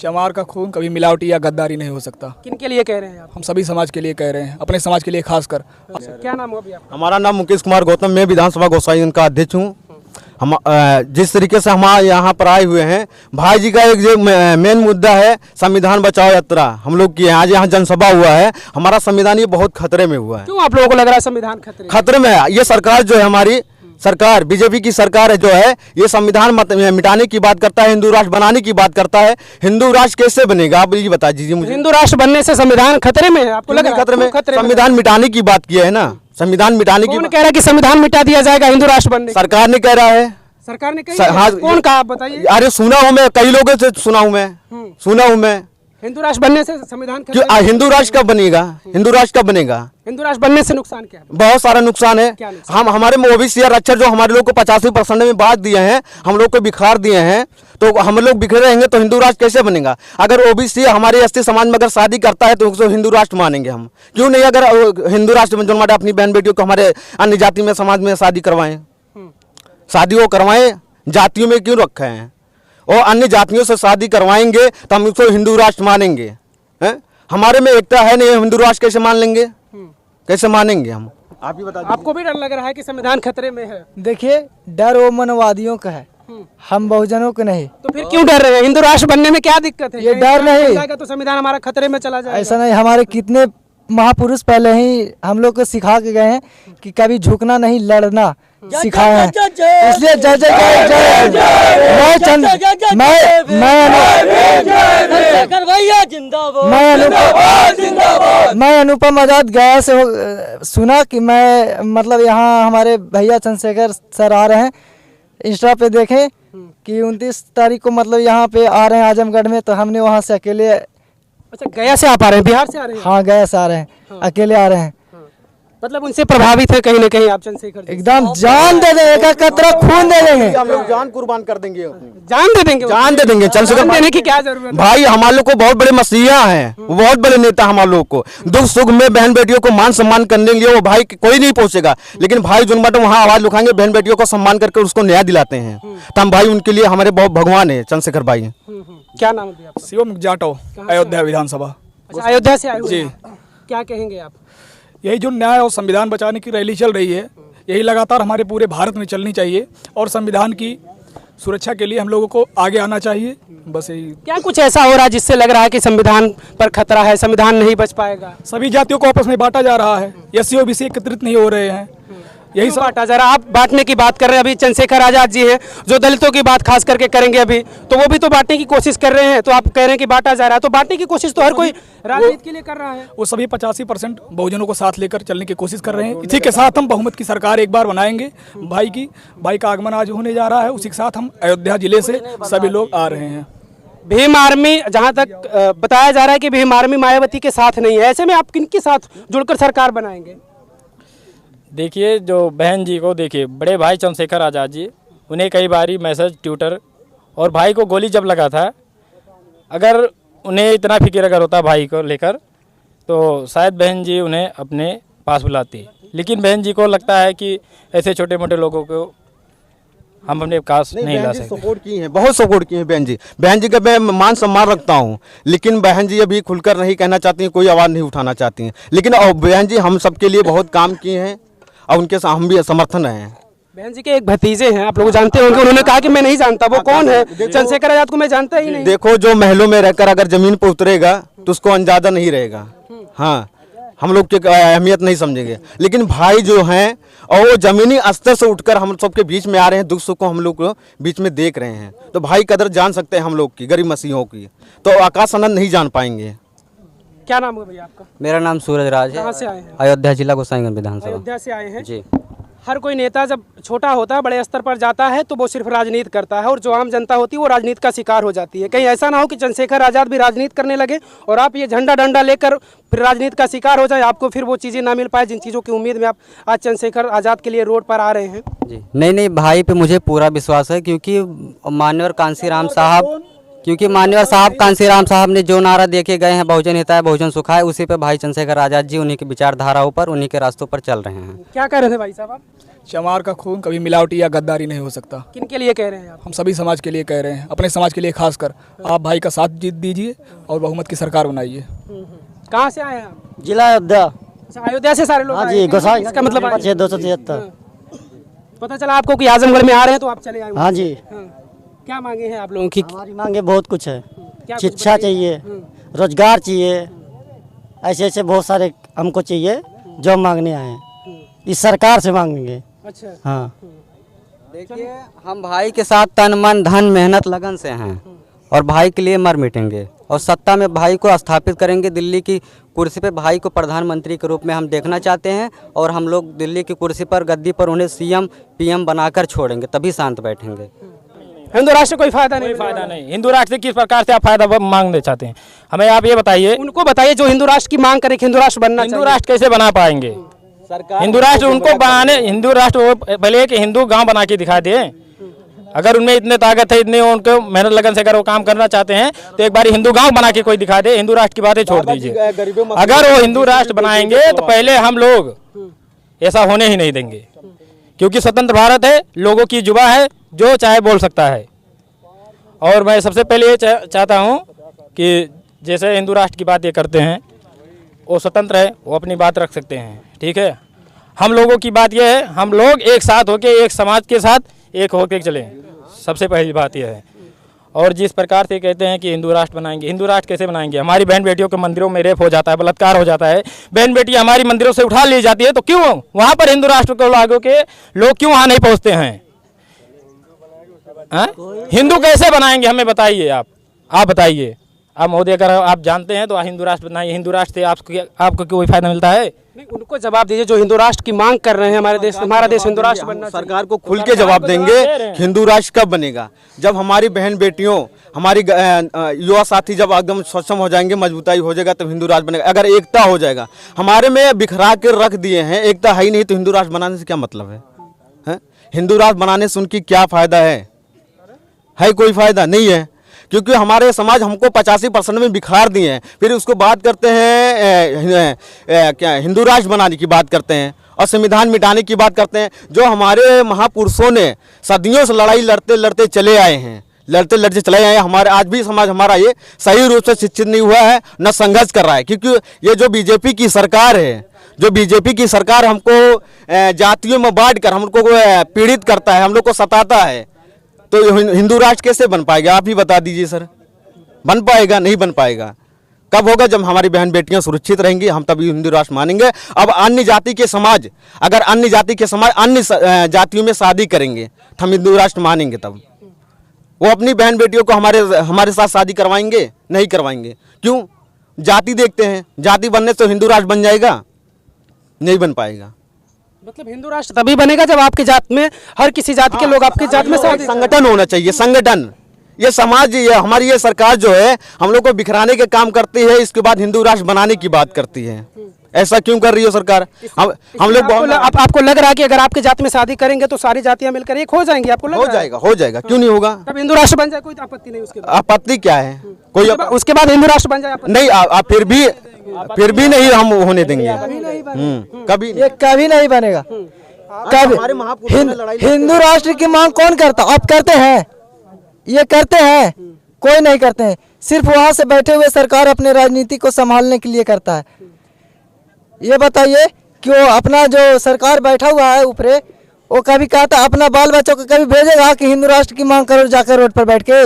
चमार का खून कभी मिलावटी या गद्दारी नहीं हो सकता। किन के लिए कह रहे हैं आप? हम सभी समाज के लिए कह रहे हैं, अपने समाज के लिए खासकर। क्या नाम हुआ अभी आपका? हमारा नाम मुकेश कुमार गौतम, मैं विधानसभा गोसाई का अध्यक्ष हूँ। हम जिस तरीके से हम यहाँ पर आए हुए हैं, भाई जी का एक जो मेन मुद्दा है संविधान बचाओ यात्रा हम लोग की है। आज यहाँ जनसभा हुआ है, हमारा संविधान ये बहुत खतरे में हुआ है। क्यों आप लोगों को लग रहा है संविधान खतरे में है? ये सरकार जो है हमारी सरकार बीजेपी की सरकार है जो है, ये संविधान मिटाने की बात करता है, हिंदू राष्ट्र बनाने की बात करता है। हिंदू राष्ट्र कैसे बनेगा आप ये बता दीजिए मुझे। हिंदू राष्ट्र बनने से संविधान खतरे में है? आपको लग रहा है खतरे में? संविधान मिटाने की बात की है ना, संविधान मिटाने की। कौन कह रहा है कि संविधान मिटा दिया जाएगा हिंदू राष्ट्र बनने? सरकार ने कह रहा है। सरकार ने कहा? कौन कहा आप बताइए। अरे सुना हूँ मैं, कई लोगों से सुना हूँ मैं। हिंदू राष्ट्र बनने से संविधान क्यों? हिंदू राष्ट्र कब बनेगा? हिंदू राष्ट्र कब बनेगा? हिंदू राष्ट्र बनने से नुकसान क्या है? बहुत सारा नुकसान है। हम हमारे में ओबीसी आरक्षण जो हमारे लोग को 85% में बांट दिए हैं, हम लोग को बिखार दिए हैं, तो हम लोग बिखरे रहेंगे तो हिंदू राष्ट्र कैसे बनेगा? अगर ओबीसी हमारे एसटी समाज में अगर शादी करता है तो उसको हिंदू राष्ट्र मानेंगे हम, क्यों नहीं? अगर हिंदू राष्ट्र में जो हमारे अपनी बहन बेटियों को हमारे अन्य जाति में समाज में शादी करवाएं, शादी वो करवाएं, जातियों में क्यों रखे हैं? और अन्य जातियों से शादी करवाएंगे तो हम उसको हिंदू राष्ट्र मानेंगे? हैं? हमारे में एकता है नहीं, हिंदू राष्ट्र कैसे मान लेंगे? कैसे मानेंगे हम? आप ही बता दीजिए। आपको भी डर लग रहा है कि संविधान खतरे में है? देखिए, डर वो मनवादियों का है, हम बहुजनों को नहीं। तो फिर क्यों डर रहे हैं? हिंदू राष्ट्र बनने में क्या दिक्कत है? ये डर नहीं जाएगा तो संविधान हमारा खतरे में चला जाएगा। ऐसा नहीं, हमारे कितने महापुरुष पहले ही हम लोग को सिखा के गए हैं कि कभी झुकना नहीं, लड़ना सिखाए हैं। इसलिए जय जय जय जय मैं अनुपम आजाद गया से सुना कि मैं मतलब यहाँ हमारे भैया चंद्रशेखर सर आ रहे हैं, इंस्टा पे देखें कि 29 तारीख को मतलब यहाँ पे आ रहे हैं आजमगढ़ में, तो हमने वहाँ से अकेले। अच्छा, गया से आप आ रहे हैं? बिहार से आ रहे हैं? हाँ, गया से आ रहे हैं, अकेले आ रहे हैं। मतलब उनसे प्रभावित है कहीं ना कहीं आप चंद्रशेखर जी? एकदम जान दे देंगे, एक कतरा खून दे देंगे, हम लोग जान कुर्बान कर देंगे, जान दे देंगे। जान दे देंगे। चंद्रशेखर देने की क्या जरूरत है? भाई हमारे लोग को बहुत बड़े मसीहा हैं, वो बहुत बड़े नेता हमारे लोग को। दुख सुख में बहन बेटियों को मान सम्मान करने के लिए वो भाई कोई नहीं पहुंचेगा, लेकिन भाई जुन मट वहाँ आवाज उठाएंगे, बहन बेटियों को सम्मान करके उसको न्याय दिलाते हैं, तो हम भाई उनके लिए हमारे बहुत भगवान है चंद्रशेखर भाई। क्या नाम है आपका? शिवम जाटो, अयोध्या विधानसभा। अच्छा, अयोध्या से आए हुए जी। हैं। क्या कहेंगे आप? यही जो न्याय और संविधान बचाने की रैली चल रही है, यही लगातार हमारे पूरे भारत में चलनी चाहिए और संविधान की सुरक्षा के लिए हम लोगों को आगे आना चाहिए। बस यही। क्या कुछ ऐसा हो रहा है जिससे लग रहा है कि संविधान पर खतरा है, संविधान नहीं बच पाएगा? सभी जातियों को आपस में बांटा जा रहा है, एससी ओबीसी एकत्रित नहीं हो रहे हैं, यही सब बांटा जा रहा है। आप बांटने की बात कर रहे हैं, अभी चंद्रशेखर आजाद जी हैं जो दलितों की बात खास करके करेंगे अभी, तो वो भी तो बांटने की कोशिश कर रहे हैं, तो आप कह रहे हैं कि बांटा जा रहा है, तो बांटने की कोशिश तो हर कोई राजनीति के लिए कर रहा है। वो सभी 85% बहुजनों को साथ लेकर चलने की कोशिश कर रहे हैं। इसी के साथ हम बहुमत की सरकार एक बार बनाएंगे। भाई का आगमन आज होने जा रहा है, उसी के साथ हम अयोध्या जिले से सभी लोग आ रहे हैं। भीम आर्मी, जहां तक बताया जा रहा है कि भीम आर्मी मायावती के साथ नहीं है, ऐसे में आप किनके साथ जुड़कर सरकार बनाएंगे? देखिए, जो बहन जी को देखिए, बड़े भाई चंद्रशेखर आज़ाद जी, उन्हें कई बारी मैसेज, ट्विटर, और भाई को गोली जब लगा था, अगर उन्हें इतना फिक्र अगर होता भाई को लेकर, तो शायद बहन जी उन्हें अपने पास बुलाती, लेकिन बहन जी को लगता है कि ऐसे छोटे मोटे लोगों को हम अपने पास नहीं ला सकते। सपोर्ट की हैं, बहुत सपोर्ट की हैं बहन जी। बहन जी का मैं मान सम्मान रखता हूं, लेकिन बहन जी अभी खुलकर नहीं कहना चाहती हैं, कोई आवाज़ नहीं उठाना चाहती हैं, लेकिन बहन जी हम सबके लिए बहुत काम किए हैं और उनके साथ हम भी समर्थन हैं। बहन जी के एक भतीजे हैं, आप लोग जानते होंगे, उन्होंने कहा कि मैं नहीं जानता वो कौन है, चंद्रशेखर आजाद को मैं जानता ही नहीं। देखो, जो महलों में रहकर अगर जमीन पर उतरेगा तो उसको अंदाजा नहीं रहेगा। हाँ, हम लोग की अहमियत नहीं समझेंगे, लेकिन भाई जो हैं और वो जमीनी स्तर से उठकर हम सबके बीच में आ रहे हैं, दुख सुख को हम लोग को बीच में देख रहे हैं, तो भाई कदर जान सकते हैं हम लोग की, गरीब मसीहों की, तो आकाश आनंद नहीं जान पाएंगे। क्या नाम है भैया आपका? मेरा नाम सूरज राज है। कहाँ से आए हैं? अयोध्या जिला गोसाईगंज विधानसभा। अयोध्या से आए हैं जी। हर कोई नेता जब छोटा होता है, बड़े स्तर पर जाता है, तो वो सिर्फ राजनीति करता है, और जो आम जनता होती है वो राजनीति का शिकार हो जाती है। कहीं ऐसा ना हो कि चंद्रशेखर आजाद भी राजनीति करने लगे और आप ये झंडा डंडा लेकर फिर राजनीति का शिकार हो जाए, आपको फिर वो चीज़ें ना मिल पाए जिन चीज़ों की उम्मीद में आप आज चंद्रशेखर आजाद के लिए रोड पर आ रहे हैं। जी नहीं, भाई पे मुझे पूरा विश्वास है, क्योंकि मान्यवर कांसीराम साहब ने जो नारा देके गए हैं, बहुजन हिताय बहुजन सुखाय, उसी पे भाई चंद्रशेखर आजाद जी उन्हीं की विचाराधाराओं पर, उन्हीं के रास्तों पर चल रहे हैं। क्या कह रहे थे भाई साहब आप? चमार का खून कभी मिलावटी या गद्दारी नहीं हो सकता। किन के लिए कह रहे हैं आप? हम सभी समाज के लिए कह रहे हैं, अपने समाज के लिए खासकर। आप भाई का साथ जीत दीजिए और बहुमत की सरकार बनाइए। कहाँ से आए हैं आप? जिला अयोध्या। अच्छा, अयोध्या से सारे लोग हाँ आए जी, हैं। गोसाई इसका मतलब आए हैं। 273। पता चला आपको कि आजमगढ़ में आ रहे हैं तो आप चले आए हो। हाँ जी, हाँ। क्या मांगे हैं आप लोगों की? हमारी मांगे बहुत कुछ है। क्या कुछ शिक्षा बताइए? चाहिए, रोजगार चाहिए, ऐसे ऐसे बहुत सारे हमको चाहिए जो हम मांगने आए हैं। इस सरकार से मांगेंगे। अच्छा, हाँ, देखिए, हम भाई के साथ तन मन धन मेहनत लगन से हैं और भाई के लिए मर मिटेंगे और सत्ता में भाई को स्थापित करेंगे। दिल्ली की कुर्सी पे भाई को प्रधानमंत्री के रूप में हम देखना चाहते हैं और हम लोग दिल्ली की कुर्सी पर गद्दी पर उन्हें सीएम पीएम बनाकर छोड़ेंगे, तभी शांत बैठेंगे। हिंदू राष्ट्र कोई फायदा नहीं? फायदा नहीं। हिंदू राष्ट्र से किस प्रकार से आप फायदा मांगना चाहते हैं, हमें आप ये बताइए। उनको बताइए जो हिंदू राष्ट्र की मांग करे कि हिंदू राष्ट्र बनना हिंदू चाहिए। राष्ट्र कैसे बना पाएंगे? हिंदू राष्ट्र उनको बनाने, हिंदू राष्ट्र वो पहले कि हिंदू गांव बना के दिखा दे। अगर उनमें इतने ताकत है, इतने उनको मेहनत लगन से अगर वो काम करना चाहते हैं तो एक बार हिंदू गांव बना के कोई दिखा दे। हिंदू राष्ट्र की बातें छोड़ दीजिए। अगर वो हिंदू राष्ट्र बनाएंगे तो पहले हम लोग ऐसा होने ही नहीं देंगे, क्योंकि स्वतंत्र भारत है, लोगों की जुबा है, जो चाहे बोल सकता है। और मैं सबसे पहले ये चाहता हूँ कि जैसे हिंदू राष्ट्र की बात ये करते हैं, वो स्वतंत्र है, वो अपनी बात रख सकते हैं, ठीक है। हम लोगों की बात ये है, हम लोग एक साथ होके, एक समाज के साथ एक होकर चलें, सबसे पहली बात यह है। और जिस प्रकार से कहते हैं कि हिंदू राष्ट्र बनाएंगे, हिंदू राष्ट्र कैसे बनाएंगे? हमारी बहन बेटियों के मंदिरों में रेप हो जाता है, बलात्कार हो जाता है, बहन बेटी हमारी मंदिरों से उठा ली जाती है, तो क्यों वहाँ पर हिंदू राष्ट्र को लागू के लोग क्यों वहाँ नहीं पहुँचते हैं? हिंदू कैसे बनाएंगे, हमें बताइए। आप बताइए। आप महोदय, अगर आप जानते हैं तो हिंदू राष्ट्र बनाइए। हिंदू राष्ट्र से आपको कोई फायदा मिलता है? नहीं, उनको जवाब दीजिए जो हिंदू राष्ट्र की मांग कर रहे हैं। हमारा देश हिंदू राष्ट्र बनना चाहिए। सरकार को खुल के जवाब देंगे हिंदू राष्ट्र कब बनेगा, जब हमारी बहन बेटियों, हमारी युवा साथी जब एकदम सक्षम हो जाएंगे, मजबूताई हो जाएगा, तब हिंदू राष्ट्र बनेगा। अगर एकता हो जाएगा, हमारे में बिखरा के रख दिए हैं, एकता है ही नहीं, तो हिंदू राष्ट्र बनाने से क्या मतलब है? हिंदू राष्ट्र बनाने से उनकी क्या फायदा है कोई फायदा नहीं है, क्योंकि हमारे समाज हमको 85% में बिखार दिए हैं। फिर उसको बात करते हैं क्या हिंदू राष्ट्र बनाने की बात करते हैं और संविधान मिटाने की बात करते हैं। जो हमारे महापुरुषों ने सदियों से लड़ाई लड़ते लड़ते चले आए हैं, हमारे आज भी समाज हमारा ये सही रूप से शिक्षित नहीं हुआ है, न संघर्ष कर रहा है। क्योंकि ये जो बीजेपी की सरकार है, हमको जातियों में बांट कर हमको पीड़ित करता है, हम लोग को सताता है, तो हिंदू राष्ट्र कैसे बन पाएगा? आप ही बता दीजिए सर। बन पाएगा? नहीं बन पाएगा। कब होगा? जब हमारी बहन बेटियां सुरक्षित रहेंगी, हम तभी हिंदू राष्ट्र मानेंगे। अब अन्य जाति के समाज अन्य जातियों में शादी करेंगे तो हम हिंदू राष्ट्र मानेंगे। तब वो अपनी बहन बेटियों को हमारे साथ शादी करवाएंगे? नहीं करवाएंगे। क्यों? जाति देखते हैं, जाति बनने से हिंदू राष्ट्र बन जाएगा? नहीं बन पाएगा। मतलब हिंदू राष्ट्र तभी बनेगा जब आपके जात में हर किसी जाति के लोग आपके जात में संगठन होना चाहिए, संगठन। ये समाज, ये हमारी ये सरकार जो है हम लोग को बिखराने के काम करती है, इसके बाद हिंदू राष्ट्र बनाने की बात करती है। ऐसा क्यों कर रही है सरकार? हम लोग आपको लग रहा है कि अगर आपके जात में शादी करेंगे तो सारी जातियां मिलकर एक हो जाएंगी? आपको लग रहा है? हो जाएगा, क्यों नहीं होगा? तब हिंदू राष्ट्र बन जाए, कोई आपत्ति नहीं उसके बाद? आपत्ति क्या है? कोई उसके बाद हिंदू राष्ट्र बन जाए नहीं, फिर भी नहीं हम होने देंगे। कभी ये कभी नहीं बनेगा। हिंदू राष्ट्र की मांग कौन करता? आप करते हैं? ये करते हैं? कोई नहीं करते हैं। सिर्फ वहां से बैठे हुए सरकार अपने राजनीति को संभालने के लिए करता है। ये बताइए कि वो अपना जो सरकार बैठा हुआ है ऊपरे, वो कभी कहता अपना बाल बच्चों को कभी भेजेगा कि हिंदू राष्ट्र की मांग करो जाकर रोड पर बैठ के?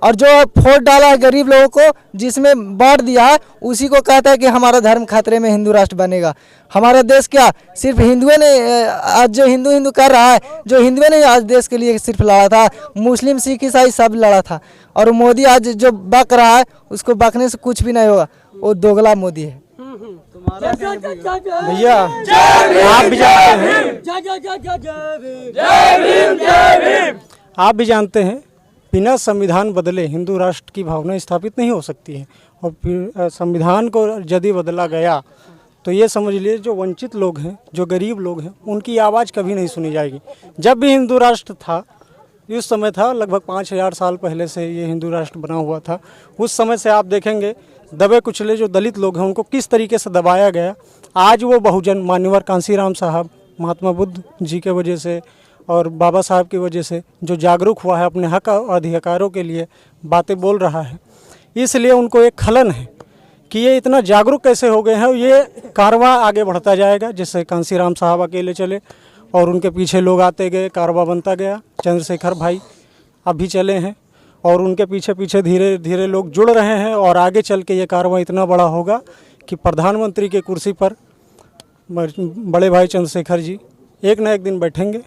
और जो वोट डाला है गरीब लोगों को, जिसमें बांट दिया है, उसी को कहता है कि हमारा धर्म खतरे में, हिंदू राष्ट्र बनेगा। हमारा देश क्या सिर्फ हिंदुओं ने आज जो हिंदू कर रहा है, जो हिंदुओं ने आज देश के लिए सिर्फ लड़ा था, मुस्लिम सिख ईसाई सब लड़ा था। और मोदी आज जो बक रहा है, उसको बकने से कुछ भी नहीं होगा, वो दोगला मोदी है। भैया आप भी जानते हैं, बिना संविधान बदले हिंदू राष्ट्र की भावना स्थापित नहीं हो सकती है। और फिर संविधान को यदि बदला गया तो ये समझ लीजिए जो वंचित लोग हैं, जो गरीब लोग हैं, उनकी आवाज़ कभी नहीं सुनी जाएगी। जब भी हिंदू राष्ट्र था, उस समय था लगभग 5000 साल पहले से ये हिंदू राष्ट्र बना हुआ था। उस समय से आप देखेंगे दबे कुचले जो दलित लोग हैं उनको किस तरीके से दबाया गया। आज वो बहुजन मान्यवर कांसीराम साहब महात्मा बुद्ध जी के वजह से और बाबा साहब की वजह से जो जागरूक हुआ है, अपने हक और अधिकारों के लिए बातें बोल रहा है, इसलिए उनको एक खलन है कि ये इतना जागरूक कैसे हो गए हैं। ये कारवां आगे बढ़ता जाएगा, जिससे कांसीराम साहब अकेले चले और उनके पीछे लोग आते गए, कारवां बनता गया। चंद्रशेखर भाई अभी चले हैं और उनके पीछे पीछे धीरे धीरे लोग जुड़ रहे हैं और आगे चल के ये कारवां इतना बड़ा होगा कि प्रधानमंत्री के कुर्सी पर बड़े भाई चंद्रशेखर जी एक न एक दिन बैठेंगे